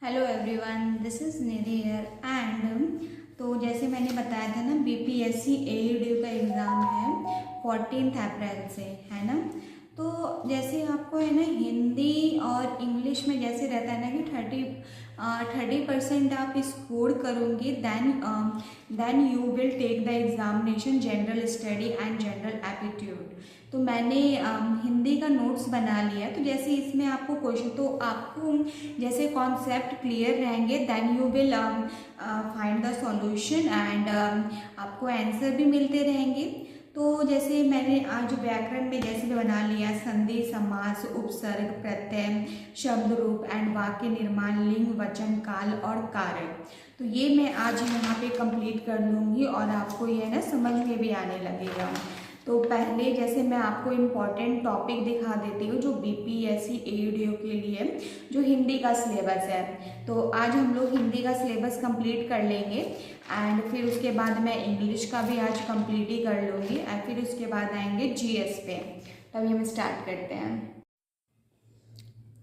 Hello everyone, this is Nidhi here and तो जैसे मैंने बताया था ना, बीपीएससी एईडी का एग्ज़ाम है 14 अप्रैल से, है ना। तो जैसे आपको है ना, हिंदी और इंग्लिश में जैसे रहता है ना कि 30% आप स्कोर करोगे, then you will take the examination general study and general aptitude. तो मैंने हिंदी का नोट्स बना लिया। तो जैसे इसमें आपको क्वेश्चन, तो आपको जैसे कॉन्सेप्ट क्लियर रहेंगे, then you will find the solution and आपको आंसर भी मिलते रहेंगे। तो जैसे मैंने आज व्याकरण में जैसे बना लिया, संधि, समास, उपसर्ग, प्रत्यय, शब्द रूप एंड वाक्य निर्माण, लिंग, वचन, काल और कारक। तो ये मैं आज यहाँ पे कंप्लीट कर लूँगी और आपको ये ना समझ में भी आने लगेगा। तो पहले जैसे मैं आपको इम्पॉर्टेंट टॉपिक दिखा देती हूँ जो बीपीएससी एईडी के लिए जो हिंदी का सिलेबस है। तो आज हम लोग हिंदी का सिलेबस कंप्लीट कर लेंगे एंड फिर उसके बाद मैं इंग्लिश का भी आज कंप्लीट ही कर लूँगी एंड फिर उसके बाद आएंगे जीएस पे। तभी हम स्टार्ट करते हैं।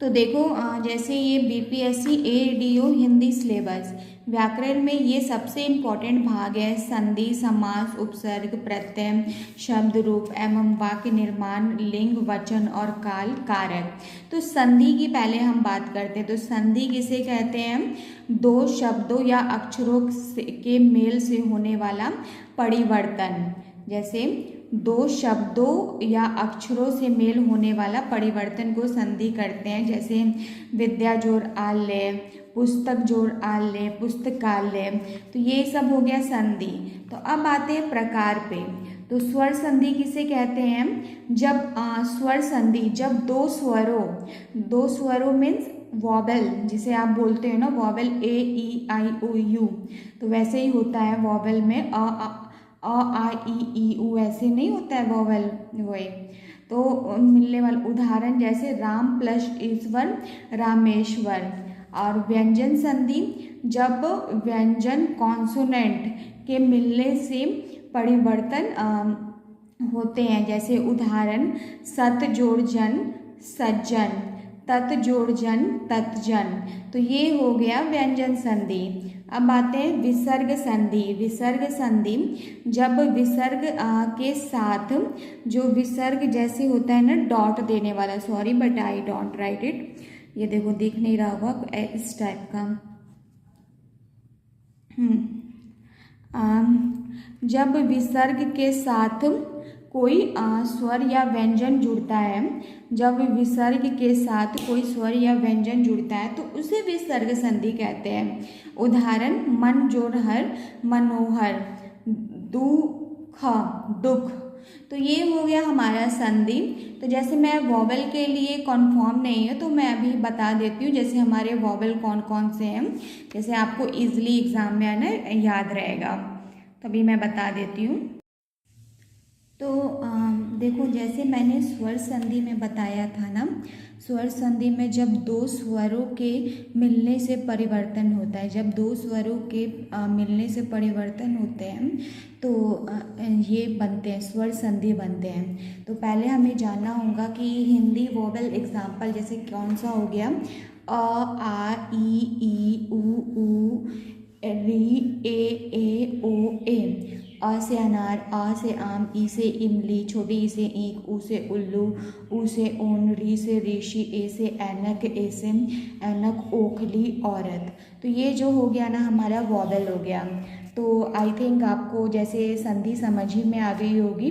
तो देखो, जैसे ये बीपीएससी एईडीओ हिंदी सिलेबस, व्याकरण में ये सबसे इम्पॉर्टेंट भाग है। संधि, समास, उपसर्ग, प्रत्यय, शब्द रूप एवं वाक्य निर्माण, लिंग, वचन और काल, कारक। तो संधि की पहले हम बात करते हैं। तो संधि किसे कहते हैं? दो शब्दों या अक्षरों के मेल से होने वाला परिवर्तन। जैसे दो शब्दों या अक्षरों से मेल होने वाला परिवर्तन को संधि करते हैं। जैसे विद्या जोड़ आलय, पुस्तक जोड़ आलय, पुस्तकालय। तो ये सब हो गया संधि। तो अब आते हैं प्रकार पे। तो स्वर संधि किसे कहते हैं? जब स्वर संधि, जब दो स्वरों मीन्स वॉवेल, जिसे आप बोलते हो ना vowel, A E I O you, तो वैसे ही होता है वॉवेल में आ ई ऊ, ऐसे नहीं होता है वॉवेल वही। तो मिलने वाले उदाहरण जैसे राम प्लस ईश्वर, रामेश्वर। और व्यंजन संधि, जब व्यंजन कॉन्सोनेंट के मिलने से परिवर्तन होते हैं। जैसे उदाहरण सत जोड़ जन, सज्जन, तत जोड़ जन, ततजन। तो ये हो गया व्यंजन संधि। अब आते हैं विसर्ग संधि। विसर्ग संधि, जब विसर्ग के साथ, जो विसर्ग जैसे होता है ना डॉट देने वाला, sorry but I don't write it, ये देखो दिख नहीं रहा होगा इस टाइप का। जब विसर्ग के साथ कोई स्वर या व्यंजन जुड़ता है, जब विसर्ग के साथ कोई स्वर या व्यंजन जुड़ता है तो उसे विसर्ग संधि कहते हैं। उदाहरण मन जोड़ हर, मनोहर, दुख, दुख। तो ये हो गया हमारा संधि। तो जैसे मैं वॉवेल के लिए कन्फर्म नहीं है तो मैं अभी बता देती हूँ, जैसे हमारे वॉवेल कौन कौन से हैं, जैसे आपको इजीली एग्जाम में आना याद रहेगा, तभी मैं बता देती हूँ। तो देखो, जैसे मैंने स्वर संधि में बताया था ना, स्वर संधि में जब दो स्वरों के मिलने से परिवर्तन होता है, जब दो स्वरों के मिलने से परिवर्तन होते हैं तो ये बनते हैं, स्वर संधि बनते हैं। तो पहले हमें जानना होगा कि हिंदी वोवेल एग्जाम्पल जैसे कौन सा हो गया, अ आ ई ऊ ऊ, री ए ओ ए। अ से अनार, आ से आम, ई से इमली, छोटी ई से ईंख, ऊ से उल्लू, ऊ से ऊन, री से ऋषि, ए से ऐनक, ए से ऐनक, ओखली, औरत। तो ये जो हो गया ना हमारा वॉवेल हो गया। तो आई थिंक आपको जैसे संधि समझ ही में आ गई होगी।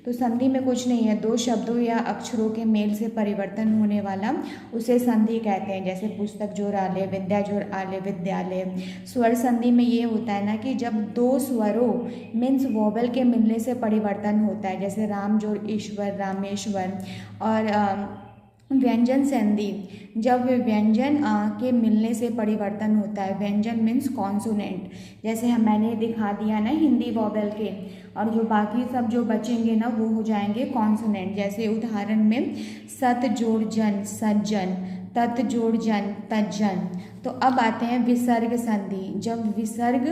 तो संधि में कुछ नहीं है, दो शब्दों या अक्षरों के मेल से परिवर्तन होने वाला उसे संधि कहते हैं। जैसे पुस्तक जोड़ आलय, विद्या जोड़ आलय, विद्यालय। स्वर संधि में ये होता है ना कि जब दो स्वरों मीन्स वोवेल के मिलने से परिवर्तन होता है, जैसे राम जोड़ ईश्वर, रामेश्वर। और व्यंजन संधि, जब व्यंजन के मिलने से परिवर्तन होता है, व्यंजन मीन्स कॉन्सोनेंट, जैसे मैंने दिखा दिया ना हिंदी वोवेल के, और जो बाकी सब जो बचेंगे ना वो हो जाएंगे कॉन्सोनेंट। जैसे उदाहरण में सत जोड़ जन, सज्जन, तत् जोड़ जन, तज्जन। तो अब आते हैं विसर्ग संधि। जब विसर्ग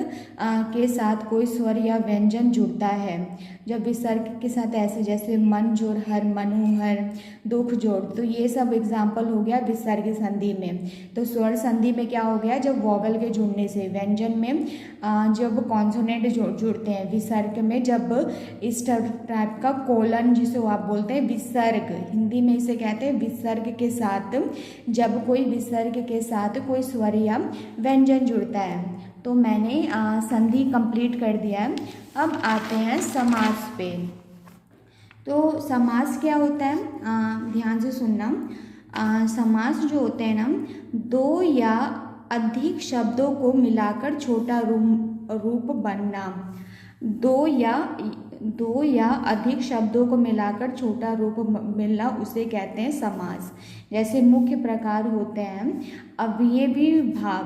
के साथ कोई स्वर या व्यंजन जुड़ता है, जब विसर्ग के साथ ऐसे जैसे मन जोड़ हर, मनोहर, दुख जोड़, तो ये सब एग्जाम्पल हो गया विसर्ग संधि में। तो स्वर संधि में क्या हो गया, जब वॉवल के जुड़ने से व्यंजन में जब कॉन्सोनेंट जुड़ते हैं, विसर्ग में जब इस टाइप का कोलन जिसे आप बोलते हैं विसर्ग, हिंदी में इसे कहते हैं विसर्ग के साथ, जब कोई विसर्ग के साथ कोई स्वर या व्यंजन जुड़ता है। तो मैंने संधि कंप्लीट कर दिया है। अब आते हैं समास पे। तो समास क्या होता है, ध्यान से सुनना। समास जो होते हैं ना, दो या अधिक शब्दों को मिलाकर छोटा रूप बनना। दो या अधिक शब्दों को मिलाकर छोटा रूप मिलना, उसे कहते हैं समास। जैसे मुख्य प्रकार होते हैं अवयवी भाव,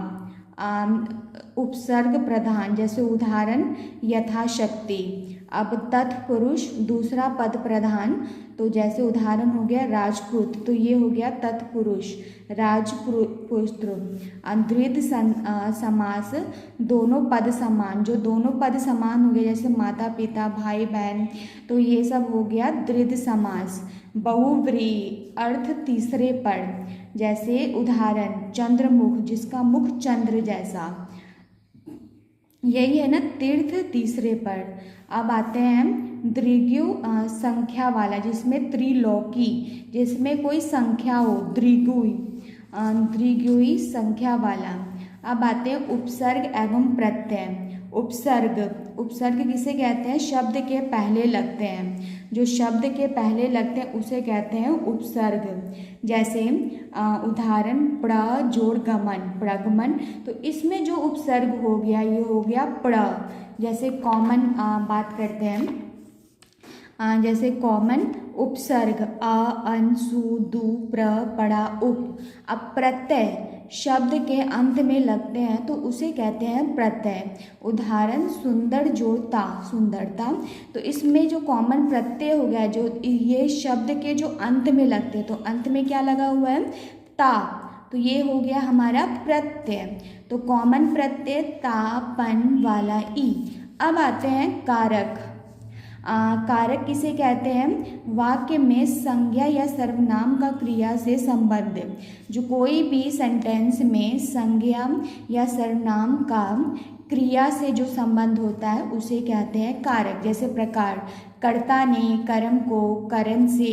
उपसर्ग प्रधान, जैसे उदाहरण यथाशक्ति। अब तत्पुरुष दूसरा पद प्रधान, तो जैसे उदाहरण हो गया राजपूत, तो ये हो गया तत्पुरुष राजपुत्र। द्विध समास, दोनों पद समान, जो दोनों पद समान हो गए जैसे माता पिता, भाई बहन, तो ये सब हो गया द्विध समास। बहुव्रीहि, अर्थ तीसरे पद, जैसे उदाहरण चंद्रमुख, जिसका मुख चंद्र जैसा, यही है ना तीर्थ तीसरे पद। अब आते हैं द्विगु संख्या वाला, जिसमें त्रिलोकी, जिसमें कोई संख्या हो, द्विगुई संख्या वाला। अब आते हैं उपसर्ग एवं प्रत्यय। उपसर्ग किसे कहते हैं, शब्द के पहले लगते हैं, जो शब्द के पहले लगते हैं उसे कहते हैं उपसर्ग। जैसे उदाहरण प्र जोड़ गमन, प्रगमन, तो इसमें जो उपसर्ग हो गया ये हो गया प्र। जैसे कॉमन बात करते हैं, जैसे कॉमन उपसर्ग अ, अन, सु, दु, प्र, पड़ा, उप। अब प्रत्यय शब्द के अंत में लगते हैं तो उसे कहते हैं प्रत्यय। उदाहरण सुंदर जोड़ता, सुंदरता, तो इसमें जो कॉमन प्रत्यय हो गया, जो ये शब्द के जो अंत में लगते हैं, तो अंत में क्या लगा हुआ है, ता, तो ये हो गया हमारा प्रत्यय। तो कॉमन प्रत्यय ता, पन वाला ई। अब आते हैं कारक। कारक किसे कहते हैं, वाक्य में संज्ञा या सर्वनाम का क्रिया से संबंध, जो कोई भी सेंटेंस में संज्ञा या सर्वनाम का क्रिया से जो संबंध होता है उसे कहते हैं कारक। जैसे प्रकार, कर्ता ने कर्म को करण से,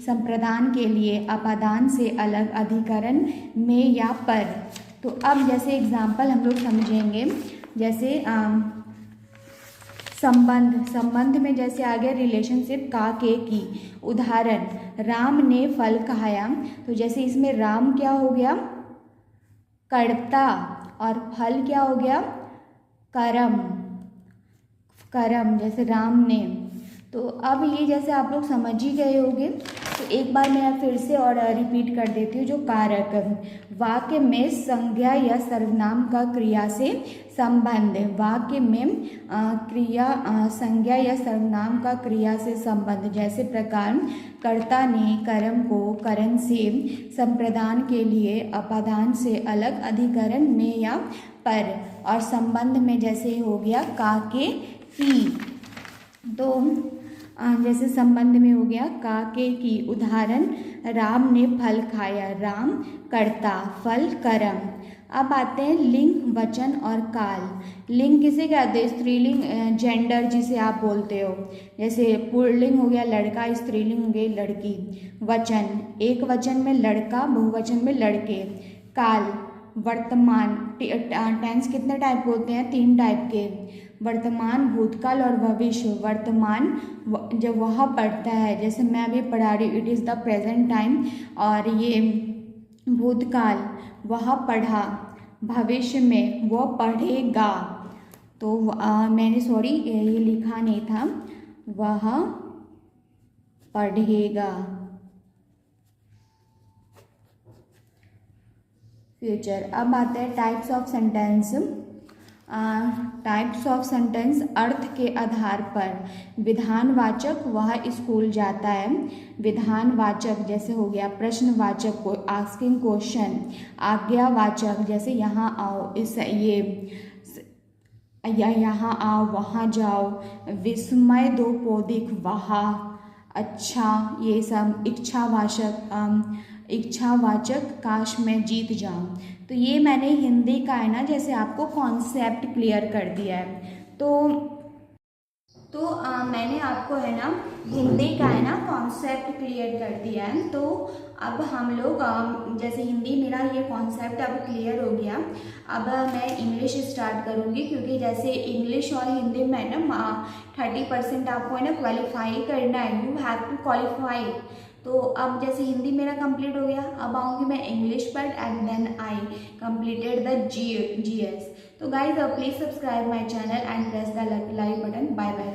संप्रदान के लिए अपादान से अलग, अधिकरण में या पर। तो अब जैसे एग्जाम्पल हम लोग समझेंगे, जैसे संबंध में जैसे आ गया रिलेशनशिप का, के, की। उदाहरण राम ने फल खाया, तो जैसे इसमें राम क्या हो गया, कर्ता, और फल क्या हो गया, कर्म, जैसे राम ने। तो अब ये जैसे आप लोग समझ ही गए होंगे, तो एक बार मैं फिर से और रिपीट कर देती हूँ। जो कारक, वाक्य में संज्ञा या सर्वनाम का क्रिया से संबंध, वाक्य में संज्ञा या सर्वनाम का क्रिया से संबंध। जैसे प्रकार, कर्ता ने कर्म को करण से, संप्रदान के लिए अपादान से अलग, अधिकरण में या पर। और संबंध में जैसे हो गया का, के, की। तो जैसे संबंध में हो गया का, के, की। उदाहरण राम ने फल खाया, राम कर्ता, फल कर्म। अब आते हैं लिंग, वचन और काल। लिंग किसे कहते हैं, स्त्रीलिंग, जेंडर जिसे आप बोलते हो। जैसे पुल्लिंग हो गया लड़का, स्त्रीलिंग हो गई लड़की। वचन, एक वचन में लड़का, बहुवचन में लड़के। काल, वर्तमान, टेंस कितने टाइप के होते हैं, 3 टाइप के, वर्तमान, भूतकाल और भविष्य। वर्तमान जब वह पढ़ता है, जैसे मैं अभी पढ़ा रही हूँ, it is the present time. और ये भूतकाल, वह पढ़ा। भविष्य में वो पढ़ेगा। तो मैंने सॉरी ये लिखा नहीं था, वह पढ़ेगा। फ्यूचर। अब आते हैं types of sentence. Types of sentence, अर्थ के आधार पर। विधानवाचक वह स्कूल जाता है। विधानवाचक जैसे हो गया प्रश्नवाचक को आस्किंग क्वेश्चन। आज्ञावाचक जैसे यहाँ आओ, इस ये या यहाँ आओ वहाँ जाओ। विस्मय दो पौधिक वहाँ, अच्छा ये सब। इच्छावाचक काश मैं जीत जाऊं। तो ये मैंने हिंदी का है ना जैसे आपको कॉन्सेप्ट क्लियर कर दिया है। तो मैंने आपको है ना हिंदी का है ना कॉन्सेप्ट क्लियर कर दिया है। तो अब हम लोग जैसे हिंदी मेरा ये कॉन्सेप्ट अब क्लियर हो गया। अब मैं इंग्लिश स्टार्ट करूँगी, क्योंकि जैसे इंग्लिश और हिंदी में ना 30% आपको है ना क्वालिफाई करना है, यू हैव टू क्वालिफाई। तो अब जैसे हिंदी मेरा कंप्लीट हो गया, अब आऊँगी मैं इंग्लिश पर and then I completed the GS। तो guys please subscribe my channel and press the like button. Bye bye.